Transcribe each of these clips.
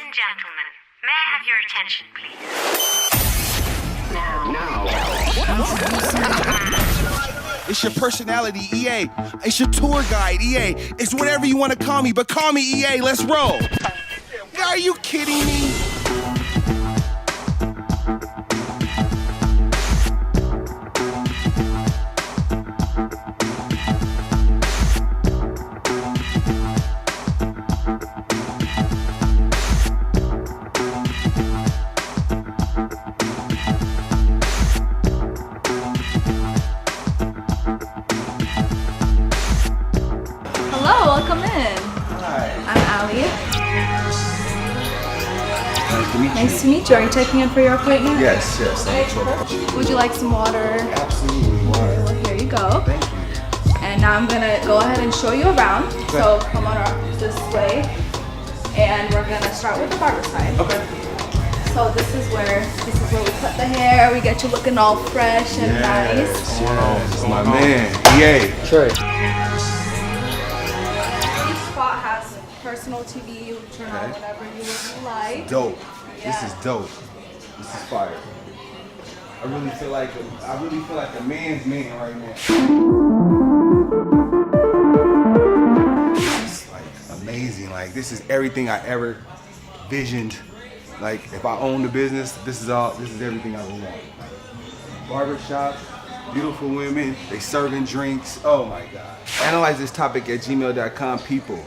and gentlemen, may I have your attention, please? It's your personality, EA. It's your tour guide, EA. It's whatever you want to call me, but call me EA. Let's roll. Are you kidding me? Hello, welcome in. Hi. I'm Allie. Nice to meet you. Nice to meet you. Are you checking in for your appointment? Yes. Would you like some water? Absolutely. Well, here you go. Thank you. And now I'm gonna go ahead and show you around. So come on up this way. And we're gonna start with the barber side. Okay. So this is where we cut the hair. We get you looking all fresh and nice. What's going on? This is my man, EA. Trey. Each spot has a personal TV. You turn on whatever you would like. Dope. Yeah. This is dope. This is fire. I really feel like a man's man right now. It's like amazing. Like this is everything I ever visioned. Like if I owned the business, this is everything I would want. Barbershop, beautiful women, they serving drinks. Oh my God. Analyze this topic at gmail.com, people.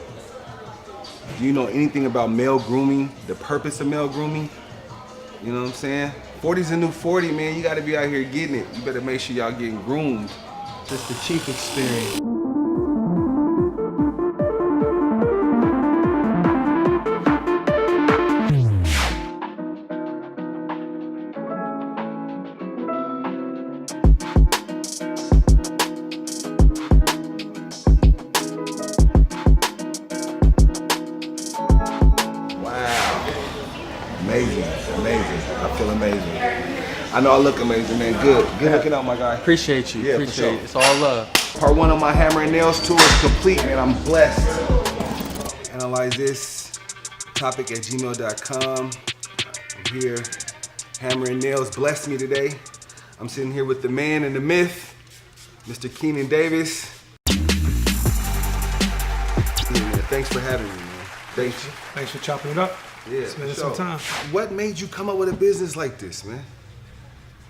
Do you know anything about male grooming? The purpose of male grooming? You know what I'm saying? 40's a new 40, man. You gotta be out here getting it. You better make sure y'all getting groomed. Just the cheap experience. Amazing. I feel amazing. I know I look amazing, man. Good looking out, my guy. Appreciate you. Yeah, for Appreciate sure. it. It's all love. Part one of my Hammer and Nails tour is complete, man. I'm blessed. Analyze this topic at gmail.com. I'm here. Hammer and Nails blessed me today. I'm sitting here with the man and the myth, Mr. Keenan Davis. Yeah, man, thanks for having me, man. Thanks. Thanks for chopping it up. Yeah, Spending for some sure. time. What made you come up with a business like this, man?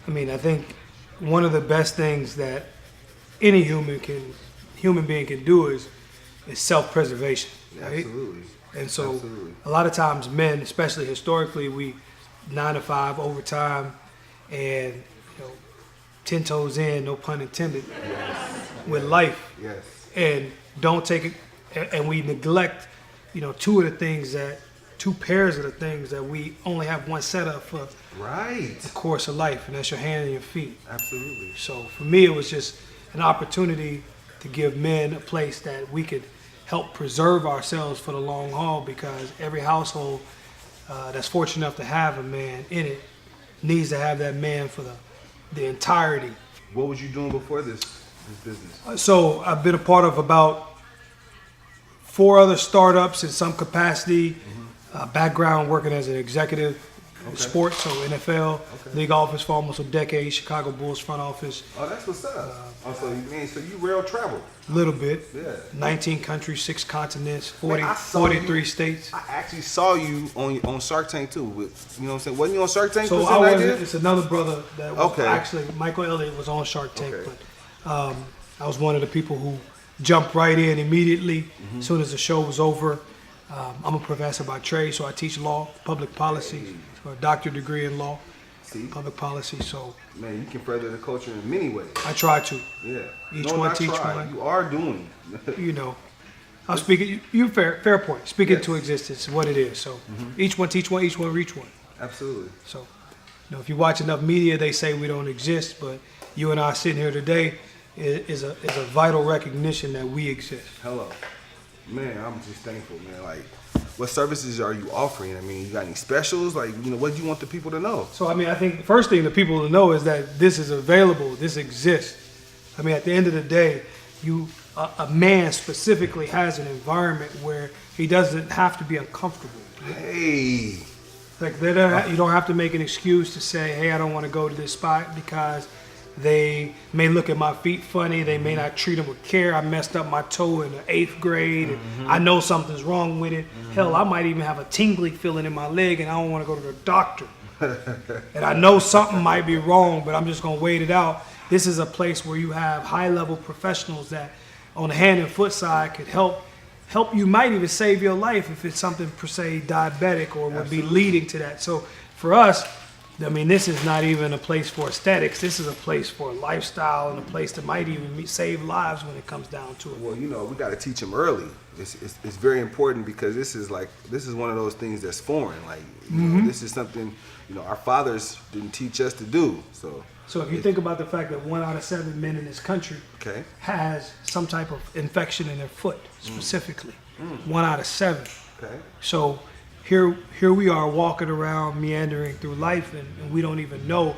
I mean, I think one of the best things that any human being can do is self-preservation, right? Absolutely. And so Absolutely. a lot of times men, especially historically, we 9 to 5 overtime and 10 toes in, no pun intended, with life. Yes. And don't take it, and we neglect, two pairs of the things that we only have one setup for Right. the course of life, and that's your hand and your feet. Absolutely. So for me, it was just an opportunity to give men a place that we could help preserve ourselves for the long haul, because every household that's fortunate enough to have a man in it needs to have that man for the entirety. What was you doing before this business? So I've been a part of about 4 other startups in some capacity. Background working as an executive in sports, so NFL, league office for almost a decade, Chicago Bulls front office, Oh, that's what's up. So you rail travel. a little bit. Yeah. 19 countries, 6 continents, Man, I saw 43 you. states. I actually saw you on Shark Tank too. You know what I'm saying? Wasn't you on Shark Tank? So Was I it wasn't. idea? It's another brother that was Okay. actually Michael Elliott was on Shark Tank, Okay. but I was one of the people who jumped right in immediately as soon as the show was over. I'm a professor by trade, so I teach law, public policy, so a doctorate degree in law, See, public policy. So man, you can further the culture in many ways. I try to, Yeah. Each No, one not teach try. one. You are doing. I'll speak it. You fair point. Speak Yes. into existence, what it is. So each one teach one, each one reach one. Absolutely. So, if you watch enough media, they say we don't exist, but you and I sitting here today is a vital recognition that we exist. Hello. Man, I'm just thankful, man. Like, what services are you offering? I mean, you got any specials? Like, what do you want the people to know? So, I think the first thing the people to know is that this is available, this exists. At the end of the day, a man specifically has an environment where he doesn't have to be uncomfortable. Hey. Like you don't have to make an excuse to say, hey, I don't want to go to this spot because they may look at my feet funny. They may not treat them with care. I messed up my toe in the 8th grade, and I know something's wrong with it. Hell, I might even have a tingly feeling in my leg, and I don't want to go to the doctor. And I know something might be wrong, but I'm just going to wait it out. This is a place where you have high-level professionals that, on the hand and foot side, could help you, might even save your life if it's something per se diabetic or would be leading to that. So for us, I mean, this is not even a place for aesthetics. This is a place for lifestyle and a place that might even save lives when it comes down to it. Well, you know, we got to teach them early. It's very important because this is one of those things that's foreign. Like, you know, this is something, you know, our fathers didn't teach us to do. So if you think about the fact that 1 out of 7 men in this country has some type of infection in their foot, specifically. 1 out of 7. Okay. So here we are walking around, meandering through life, and we don't even know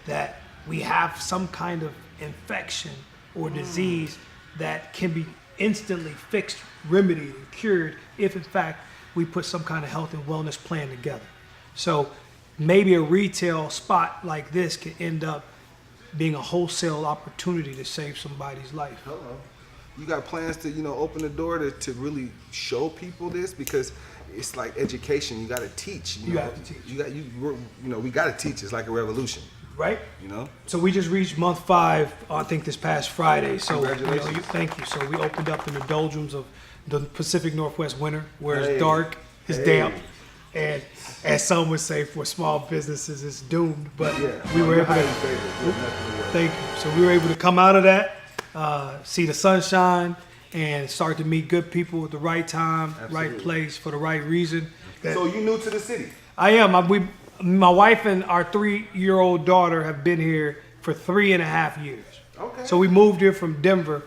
that we have some kind of infection or disease that can be instantly fixed, remedied, and cured if, in fact, we put some kind of health and wellness plan together. So maybe a retail spot like this could end up being a wholesale opportunity to save somebody's life. Hello. You got plans to, you know, open the door to really show people this? Because it's like education. You got to teach. You have to teach. We got to teach. It's like a revolution. Right? You know? So we just reached month 5, I think this past Friday. So congratulations. Thank you. So we opened up in the doldrums of the Pacific Northwest winter, where it's dark, it's damp, and as some would say, for small businesses, it's doomed. But we were able to. Thank you. So we were able to come out of that, see the sunshine, and start to meet good people at the right time, right place, for the right reason. So you new to the city? I am. My wife and our 3-year-old daughter have been here for 3.5 years. Okay. So we moved here from Denver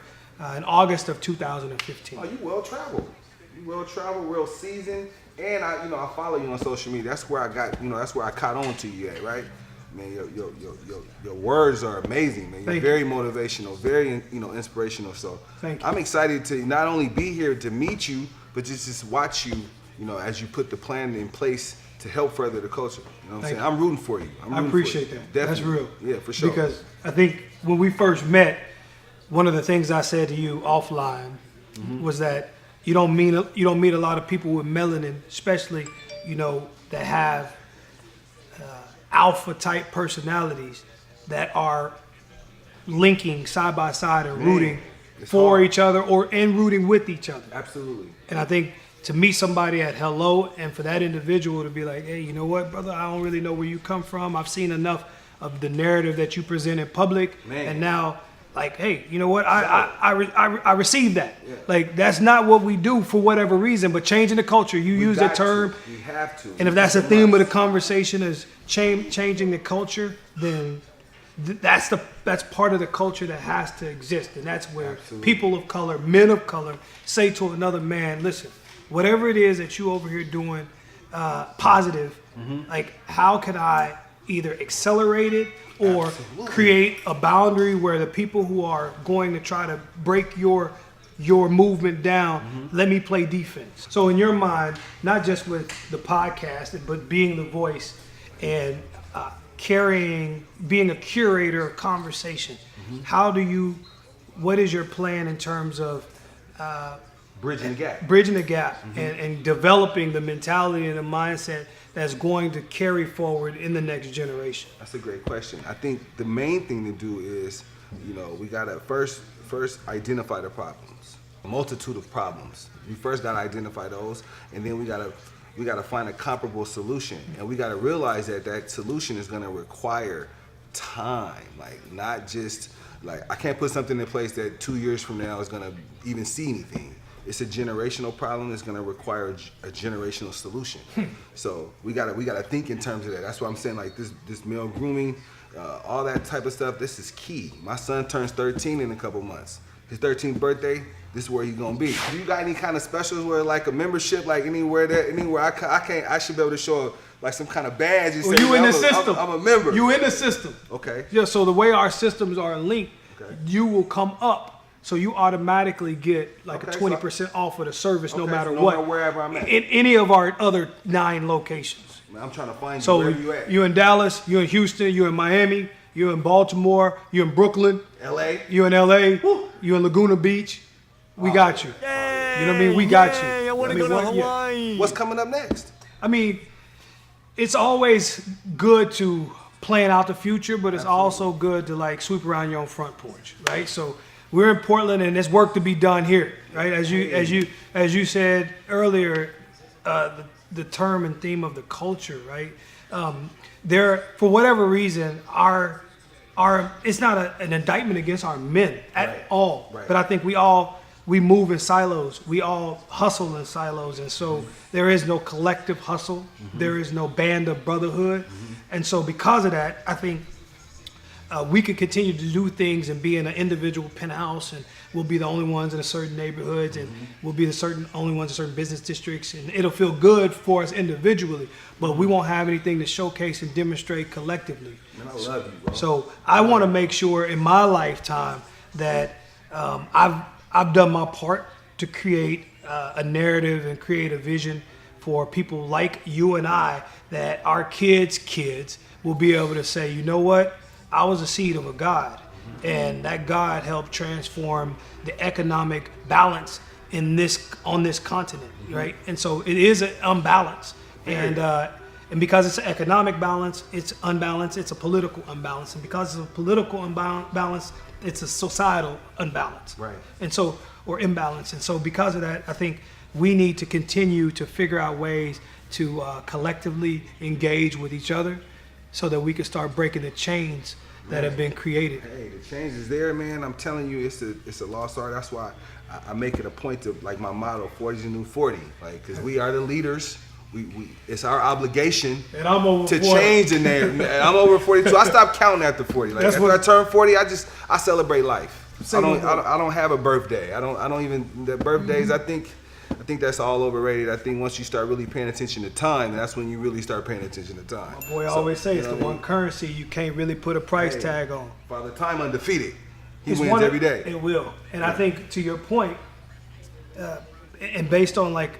in August of 2015. Oh, you well traveled. You well traveled, well seasoned, and I follow you on social media. That's where I caught on to you at, right? Man, your words are amazing, man. You're very motivational, very inspirational. So thank you. I'm excited to not only be here to meet you, but just watch you, as you put the plan in place to help further the culture. You know what I'm saying? I'm rooting for you. I appreciate that. Definitely. That's real. Yeah, for sure. Because I think when we first met, one of the things I said to you offline was that you don't meet a lot of people with melanin, especially that have alpha type personalities that are linking side by side and rooting for each other and rooting with each other. Absolutely. And I think to meet somebody at hello and for that individual to be like, hey, you know what, brother, I don't really know where you come from. I've seen enough of the narrative that you present in public, and now, like, hey, you know what, I received that. Yeah. Like, that's not what we do for whatever reason, but changing the culture. You use the term. You have to. And if that's the theme of the conversation is changing the culture, then that's part of the culture that has to exist. And that's where people of color, men of color, say to another man, listen, whatever it is that you over here doing positive, like, how can I either accelerate it or create a boundary where the people who are going to try to break your movement down, let me play defense. So in your mind, not just with the podcast, but being the voice and being a curator of conversation, what is your plan in terms of bridging the gap and developing the mentality and the mindset that's going to carry forward in the next generation? That's a great question. I think the main thing to do is, we gotta first identify the problems, a multitude of problems. We first gotta identify those, and then we gotta find a comparable solution, and we gotta realize that solution is gonna require time, like not just like I can't put something in place that 2 years from now is gonna even see anything. It's a generational problem. It's going to require a generational solution. So we gotta think in terms of that. That's why I'm saying, like, this male grooming, all that type of stuff. This is key. My son turns 13 in a couple months. His 13th birthday. This is where he's gonna be. Do you got any kind of specials where, like, a membership, like anywhere I should be able to show like some kind of badge? Well, you in the system. I'm a member. You in the system. Okay. Yeah. So the way our systems are linked, you will come up So you automatically get like Okay, a so- 20% off of the service no Okay, matter so no what. matter wherever I'm at. In any of our other 9 locations. Man, I'm trying to find you. So Where you at? you in Dallas, you in Houston, you in Miami, you in Baltimore, you in Brooklyn, LA? you in LA, you in Laguna Beach. We got you. You know what I mean? We got you. I want to go to Hawaii. What's coming up next? I mean, it's always good to plan out the future, but it's also good to like sweep around your own front porch, right? So we're in Portland, and there's work to be done here, right? As you said earlier, the term and theme of the culture, right? There, for whatever reason, our it's not an indictment against our men at all, Right. but I think we move in silos. We all hustle in silos, and so there is no collective hustle. There is no band of brotherhood, and so because of that, I think we could continue to do things and be in an individual penthouse, and we'll be the only ones in a certain neighborhoods, and we'll be the only ones in certain business districts, and it'll feel good for us individually, but we won't have anything to showcase and demonstrate collectively. Man, I love you, bro. So I want to make sure in my lifetime that I've done my part to create a narrative and create a vision for people like you and I, that our kids will be able to say, you know what, I was a seed of a God, and that God helped transform the economic balance on this continent, right? And so it is an unbalance, and because it's an economic balance, it's unbalanced. It's a political unbalance, and because it's a political unbalance, it's a societal unbalance, Right. And so, or imbalance, and so because of that, I think we need to continue to figure out ways to collectively engage with each other, so that we can start breaking the chains that have been created. Hey, the change is there, man. I'm telling you, it's a lost art. That's why I make it a point of, like, my motto, 40's the new 40. Like, because we are the leaders. It's our obligation And I'm over to 40. change in there. And I'm over 42. I stopped counting after 40. Like, That's after what- I turn 40, I celebrate life. Same I with me. don't have a birthday. I don't even, the birthdays, I think that's all overrated. I think once you start really paying attention to time, that's when you really start paying attention to time. My boy always say it's the one currency you can't really put a price Hey. tag on. Father Time undefeated. He It's wins one of- every day. It will. And I think, to your point, and based on like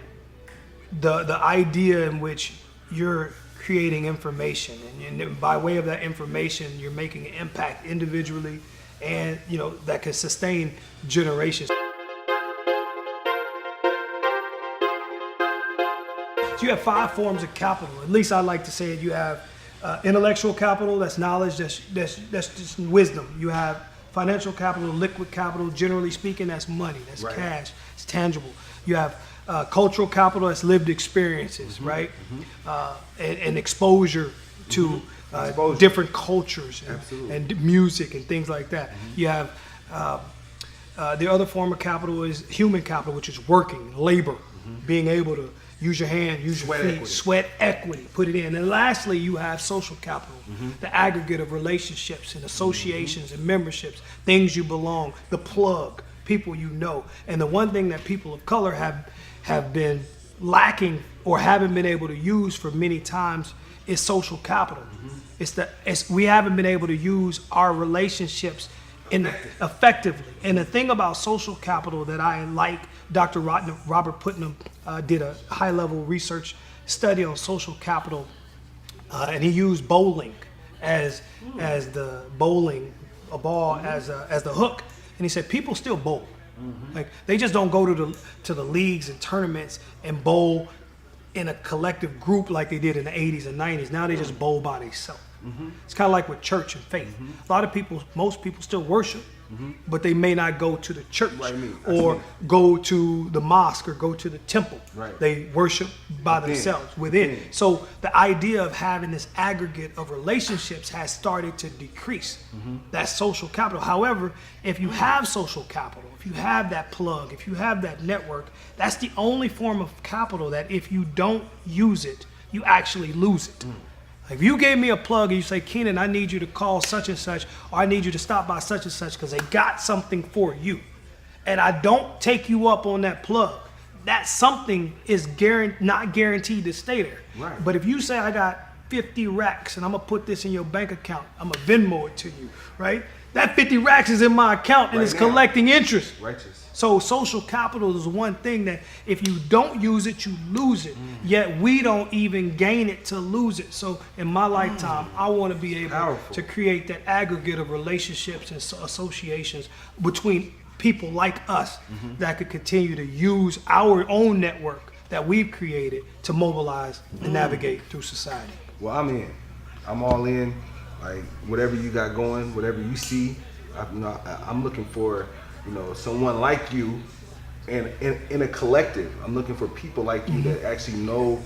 the idea in which you're creating information, and by way of that information, you're making an impact individually, and that can sustain generations. So you have 5 forms of capital. At least I like to say it. You have intellectual capital, that's knowledge, that's just wisdom. You have financial capital, liquid capital, generally speaking, that's money, that's Right. cash, it's tangible. You have cultural capital, that's lived experiences, right? And exposure to Exposure. different cultures Absolutely. and music and things like that. You have the other form of capital is human capital, which is working, labor, being able to use your hand, use Sweat your feet, equity. sweat equity, put it in. And lastly, you have social capital, the aggregate of relationships and associations and memberships, things you belong, the plug, people you know. And the one thing that people of color have been lacking or haven't been able to use for many times is social capital. We haven't been able to use our relationships effectively. And the thing about social capital that I like, Dr. Robert Putnam did a high-level research study on social capital, and he used bowling as the bowling, a ball as the hook. And he said people still bowl. Like, they just don't go to the leagues and tournaments and bowl in a collective group like they did in the 80s and 90s. Now they just bowl by themselves. It's kind of like with church and faith. A lot of people, most people still worship, but they may not go to the church Like me. That's or me. go to the mosque or go to the temple. Right. They worship by themselves within. So the idea of having this aggregate of relationships has started to decrease. That's social capital. However, if you have social capital, if you have that plug, if you have that network, that's the only form of capital that if you don't use it, you actually lose it. If you gave me a plug and you say, Keenan, I need you to call such and such, or I need you to stop by such and such because they got something for you, and I don't take you up on that plug, that something is not guaranteed to stay there. Right. But if you say, I got 50 racks and I'm gonna put this in your bank account, I'm gonna Venmo it to you, right? That 50 racks is in my account and Right it's now. collecting interest. Righteous. So social capital is one thing that if you don't use it, you lose it. Yet we don't even gain it to lose it. So in my lifetime, I want to be able Powerful. to create that aggregate of relationships and associations between people like us that could continue to use our own network that we've created to mobilize and navigate through society. Well, I'm in. I'm all in. Like whatever you got going, whatever you see, I'm looking for, someone like you, and in a collective. I'm looking for people like you that actually know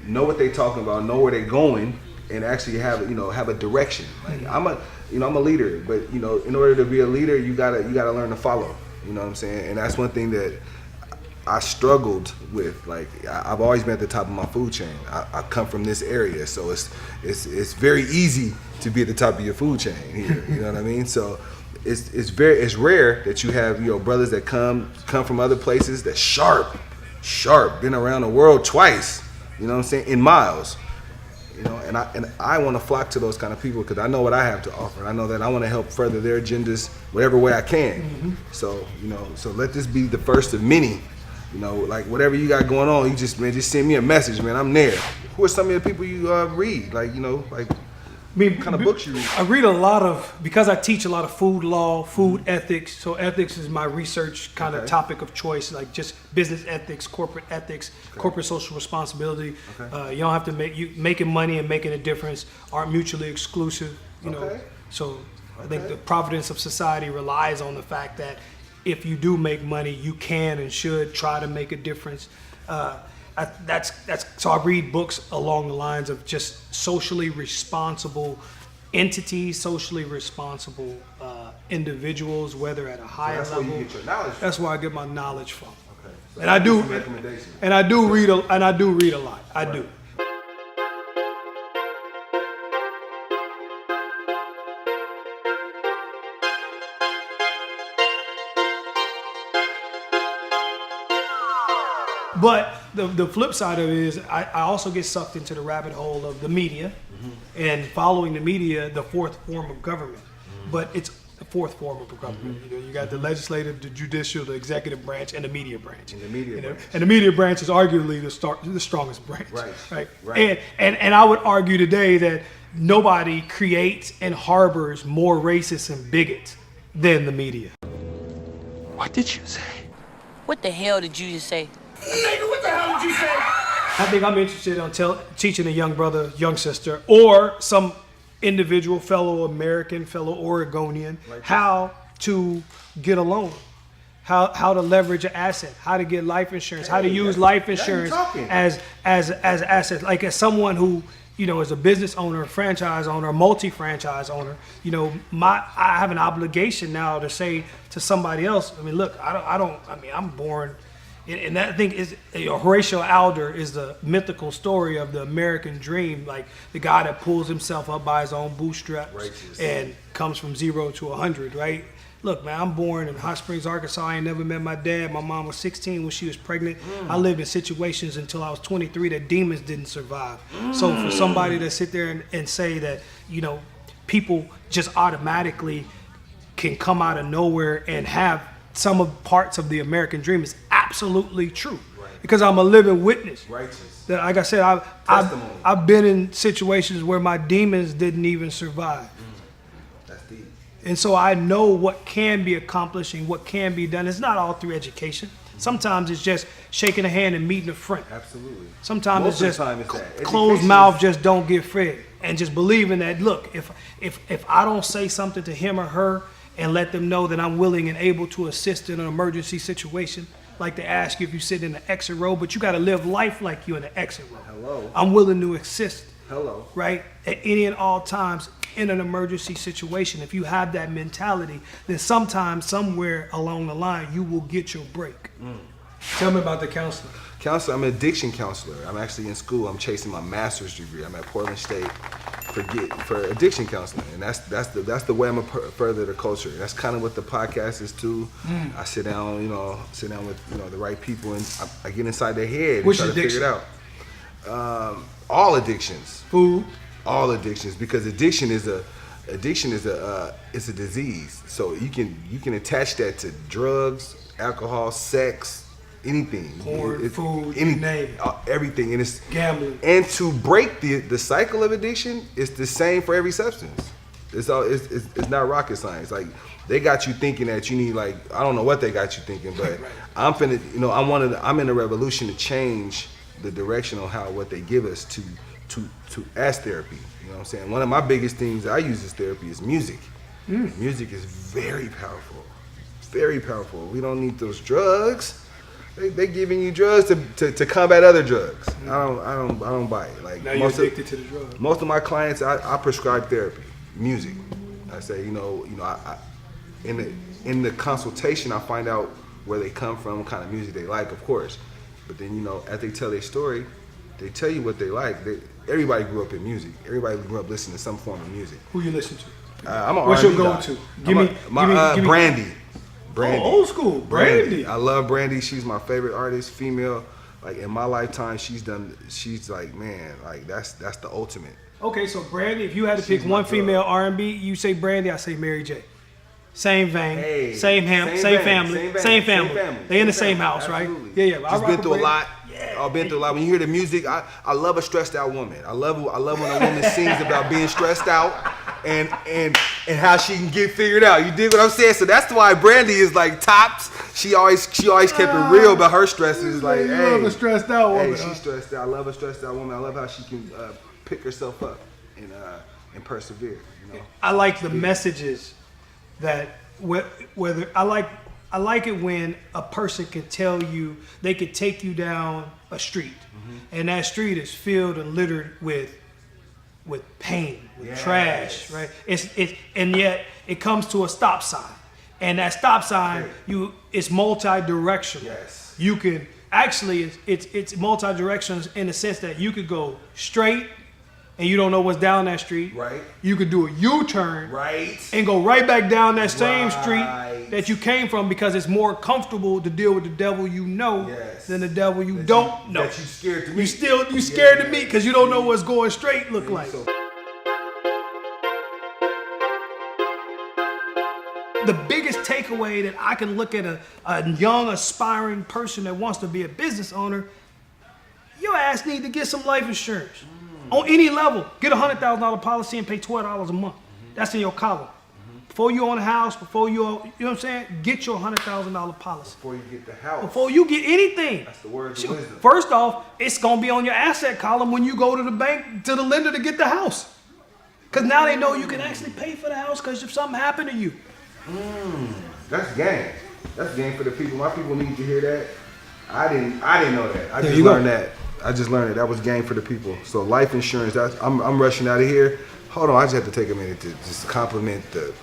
what they're talking about, know where they're going, and actually have a direction. Like I'm a leader, but in order to be a leader, you gotta learn to follow. You know what I'm saying? And that's one thing that I struggled with. Like I've always been at the top of my food chain. I come from this area, so it's very easy to be at the top of your food chain here. You know what I mean? So it's rare that you have brothers that come from other places that sharp, been around the world twice. You know what I'm saying? In miles. And I want to flock to those kind of people because I know what I have to offer. I know that I want to help further their agendas whatever way I can. So so let this be the first of many. Like whatever you got going on, you just send me a message, man. I'm there. Who are some of the people you read? Like what kind of books you read? I read a lot of, because I teach a lot of food law, food ethics. So ethics is my research kind of topic of choice, like just business ethics, corporate ethics, corporate social responsibility. You don't have to making money and making a difference aren't mutually exclusive. So I think the providence of society relies on the fact that if you do make money, you can and should try to make a difference. So I read books along the lines of just socially responsible entities, socially responsible individuals, whether at a higher level. That's where you get your knowledge from. That's where I get my knowledge from. Okay. So And I do, some recommendations. and I do read a lot. I do. But the flip side of it is I also get sucked into the rabbit hole of the media and following the media, the fourth form of government. But it's the fourth form of government. You got the legislative, the judicial, the executive branch, and the media branch. And the media branch. And the media branch is arguably the strongest branch. Right. And I would argue today that nobody creates and harbors more racists and bigots than the media. What did you say? What the hell did you just say? I think I'm interested in teaching a young brother, young sister, or some individual, fellow American, fellow Oregonian, how to get a loan, how to leverage an asset, how to get life insurance, how to use life insurance as assets. Like as someone who is a business owner, a franchise owner, a multi-franchise owner, I have an obligation now to say to somebody else, I mean, look, I'm born. And that thing is, Horatio Alder is the mythical story of the American dream, like the guy that pulls himself up by his own bootstraps and comes from 0 to 100, right? Look, man, I'm born in Hot Springs, Arkansas. I ain't never met my dad. My mom was 16 when she was pregnant. I lived in situations until I was 23 that demons didn't survive. So for somebody to sit there and say that, people just automatically can come out of nowhere and have some of parts of the American dream is absolutely true, because I'm a living witness. That, like I said, I've been in situations where my demons didn't even survive. That's deep. And so I know what can be accomplished and what can be done. It's not all through education. Sometimes it's just shaking a hand and meeting a friend. Absolutely. Sometimes Most it's of the just time it's that. closed Education mouth is- just don't get fed. And just believing that, look, if I don't say something to him or her and let them know that I'm willing and able to assist in an emergency situation, like they ask you if you sit in the exit row, but you got to live life like you're in the exit row. Hello. I'm willing to assist. Hello. Right? At any and all times in an emergency situation. If you have that mentality, then sometime, somewhere along the line, you will get your break. Tell me about the counseling. I'm an addiction counselor. I'm actually in school. I'm chasing my master's degree. I'm at Portland State for addiction counseling, and that's the way I'm gonna further the culture. That's kind of what the podcast is too. I sit down with the right people, and I get inside their head and Which try addiction? to figure it out. All addictions. Food. All addictions, because addiction is addiction is it's a disease. So you can attach that to drugs, alcohol, sex, anything, Porn, food, any, you name it. everything, and it's Gambling. And to break the cycle of addiction, it's the same for every substance. It's not rocket science. Like they got you thinking that you need, like, I don't know what they got you thinking, but right. I'm in a revolution to change the direction on what they give us to as therapy. You know what I'm saying? One of my biggest things I use as therapy is music. Music is very powerful. Very powerful. We don't need those drugs. They giving you drugs to combat other drugs. I don't buy it. Like now you're addicted to the drug. Most of my clients, I prescribe therapy, music. I say, I in the consultation, I find out where they come from, what kind of music they like, of course. But then, as they tell their story, they tell you what they like. Everybody grew up in music. Everybody grew up listening to some form of music. Who you listen to? I'm an What's R&B your go-to? Give me Brandy. Brandy. Oh, old school. Brandy. I love Brandy. She's my favorite artist, female. Like in my lifetime, she's like, man, like that's the ultimate. Okay, so Brandy, if you had to pick one female R&B, you say Brandy, I say Mary J. Same vein, same family. They in the same house, absolutely. Right? Yeah. She's been through a lot. I've been through a lot. When you hear the music, I love a stressed out woman. I love when a woman sings about being stressed out and how she can get figured out. You dig what I'm saying? So that's why Brandy is like tops. She always kept it real about her stresses. Like, you love a stressed out woman. Hey, she's stressed out. I love a stressed out woman. I love how she can pick herself up and persevere. I like the messages that whether I like it when a person can tell you, they could take you down a street, and that street is filled and littered with pain, with trash, right? And yet it comes to a stop sign, and that stop sign it's multi-directional. Yes. You can actually it's multi-directional in the sense that you could go straight and you don't know what's down that street. Right. You could do a U-turn. Right. And go right back down that same street that you came from, because it's more comfortable to deal with the devil you know than the devil you don't know. That you scared to meet. You scared to meet because you don't know what's going straight look like. The biggest takeaway that I can look at a young aspiring person that wants to be a business owner, your ass need to get some life insurance. On any level, get a $100,000 policy and pay $12 a month. That's in your column. Before you own a house, you know what I'm saying? Get your $100,000 policy. Before you get the house. Before you get anything. That's the words of wisdom. First off, it's gonna be on your asset column when you go to the bank, to the lender to get the house. Because now they know you can actually pay for the house because if something happened to you. That's game. That's game for the people. My people need to hear that. I didn't know that. I just learned that. That was game for the people. So life insurance. I'm rushing out of here. Hold on, I just have to take a minute to just compliment the.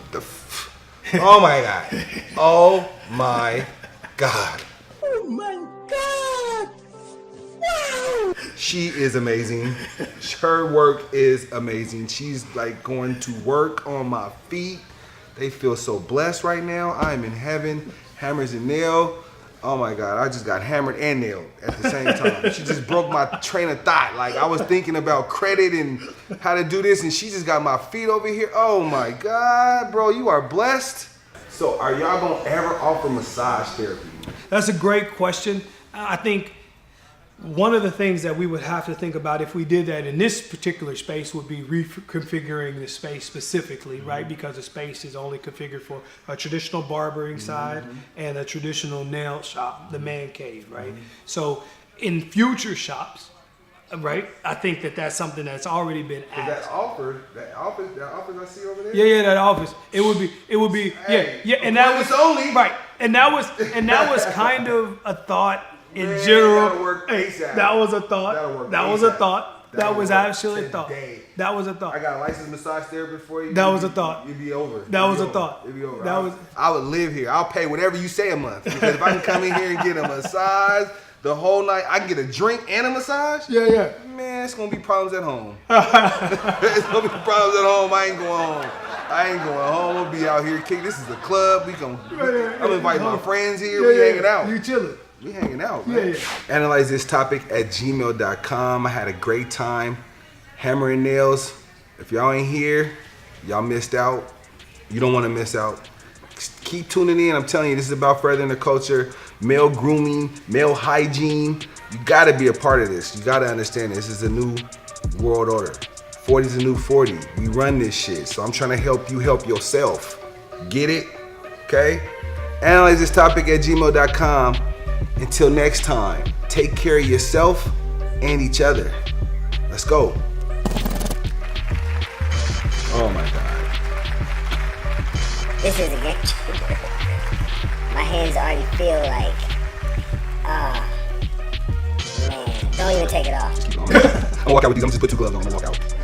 Oh my God! Oh my God! Oh my God! Wow! She is amazing. Her work is amazing. She's like going to work on my feet. They feel so blessed right now. I'm in heaven. Hammers and Nail. Oh my God, I just got hammered and nailed at the same time. She just broke my train of thought. Like I was thinking about credit and how to do this, and she just got my feet over here. Oh my God, bro, you are blessed. So are y'all gonna ever offer massage therapy? That's a great question. I think one of the things that we would have to think about if we did that in this particular space would be reconfiguring the space specifically, right? Because the space is only configured for a traditional barbering side and a traditional nail shop, the man cave, right? So in future shops, right, I think that's something that's already been asked. That office I see over there? Yeah, that office. It would be, yeah, and that was only right, and that was kind of a thought. In general, that was a thought. That was a thought. That was actually a thought. That was a thought. I got a licensed massage therapist for you. That was a thought. You'd be over. That was a thought. It'd be over. I would live here. I'll pay whatever you say a month. Because if I can come in here and get a massage the whole night, I can get a drink and a massage. Yeah. Man, it's gonna be problems at home. It's gonna be problems at home. I ain't going home. We'll be out here kicking. This is a club. I'm inviting my friends here. We hanging out. You chilling. We hanging out, man. Yeah. Analyze this topic at gmail.com. I had a great time. Hammer and Nails. If y'all ain't here, Y'all missed out. You don't want to miss out. Keep tuning in. I'm telling you, this is about furthering the culture, male grooming, male hygiene. You got to be a part of this. You got to understand this is a new world order. 40 is a new 40. We run this shit. So I'm trying to help you help yourself. Get it? Okay? Analyze this topic at gmail.com. Until next time, take care of yourself and each other. Let's go. Oh my God. This is a game changer. My hands already feel like, man, don't even take it off. I'm gonna walk out with these. I'm just put 2 gloves on. I'm gonna walk out.